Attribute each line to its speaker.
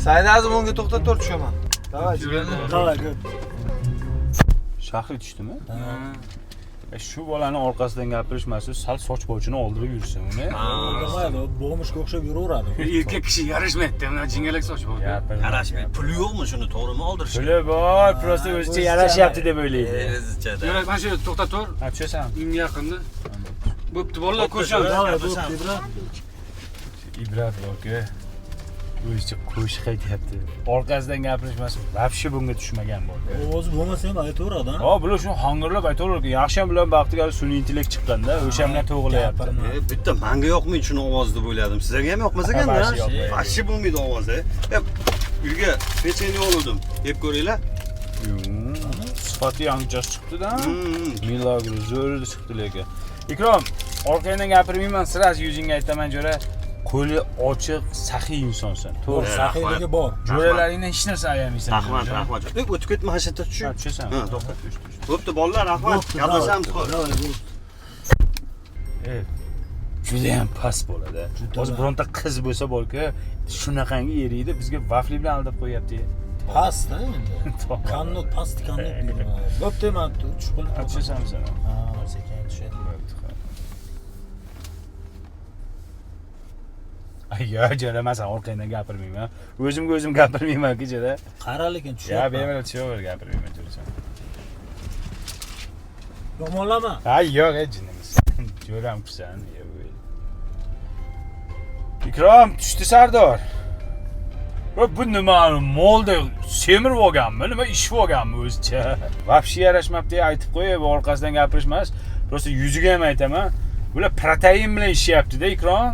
Speaker 1: Saydazim unga to'xtab tur tushaman. Davay,
Speaker 2: Davay, ko'p.
Speaker 3: Shahri tushdimi? Shu bolani orqasidan gapirishmasa, sal soch bochini oldirib yursa uni.
Speaker 2: Bo'lmaydi, bo'g'mishga o'xshab yuraveradi.
Speaker 4: Erkak kishi yarashmaydi, mana jingalak soch bor.
Speaker 5: Yarashmaydi. Puli yo'qmi shuni to'g'rimi oldirish?
Speaker 3: Puli bor, prosta o'zicha yarashyapti deb o'ylaydi.
Speaker 5: O'zicha-da.
Speaker 4: Yo'q, mana shu yerda to'xtab tur.
Speaker 3: Ha, tushasan.
Speaker 4: Unga yaqinda. Bo'pti, bolalar ko'rishamiz.
Speaker 2: Davay, bo'pti, ibrat.
Speaker 3: Ibrat borku. O'zicha qo'shiq aytyapti. Orqasidan gapirishmasa, vobshe bunga tushmagan bo'ldi.
Speaker 2: Ovozi bo'lmasa ham aytaveradi.
Speaker 3: Ha, bular shuni hangirlab aytaveradi. Yaxshi ham bilan baxtiga sun'iy intellekt chiqqanda, o'sha bilan to'g'rilayapti.
Speaker 5: Bitta menga yo'qmaydi shuni ovozi deb o'yladim. Sizlarga ham yo'qmas ekanda. Vobshe bo'lmaydi ovozi. Uyga pechenye oldim. Yeb ko'ringlar.
Speaker 3: Sifati yangichasi chiqdi-da. Milagro zo'rida chiqdi lekin. Ikrom, orqangdan gapirmayman, siraz yuzingga aytaman jo'ra. Qo'li ochiq, saxiy insonsan. To'g'ri,
Speaker 2: Saxiyligi bor.
Speaker 3: jo'ralaringdan hech narsa ayamaysan.
Speaker 5: Rahmat. O'tib ketma hashatda tushib.
Speaker 3: Tushasan.
Speaker 5: Ha, to'xta. Bo'pti, bolalar, rahmat. Gaplashamiz qo'y.
Speaker 3: Juda ham past bo'ladi. Hozir bironta qiz bo'lsa borku, shunaqangi eriydi, bizga vafli bilan aldab qo'yapti.
Speaker 2: Past-da endi. Qanot past qanot deydi. Bo'pti, men tushib qolib.
Speaker 3: Tushasanmi sen?
Speaker 2: Ha, sekin tushadi.
Speaker 3: Yo'q, jo'ramasan, orqangdan gapirmayman. O'zimga o'zim gapirmayman kechada.
Speaker 2: Qara lekin
Speaker 3: Ya,
Speaker 2: tushyapti.
Speaker 3: bemalol tushaver, gapirmayman jo'rasan.
Speaker 2: Yomonlama.
Speaker 3: Ha, yo'q, jinnimiz. Jo'ram kusan. Ikrom, tushdi Sardor. Bu nima molda semirib olganmi? Nima ishib olganmi o'zicha? Vobshe yarashmabdi aytib qo'yib, orqasidan gapirishmas. Prosta yuziga ham aytaman. Bular protein bilan ishyapti-da, Ikrom.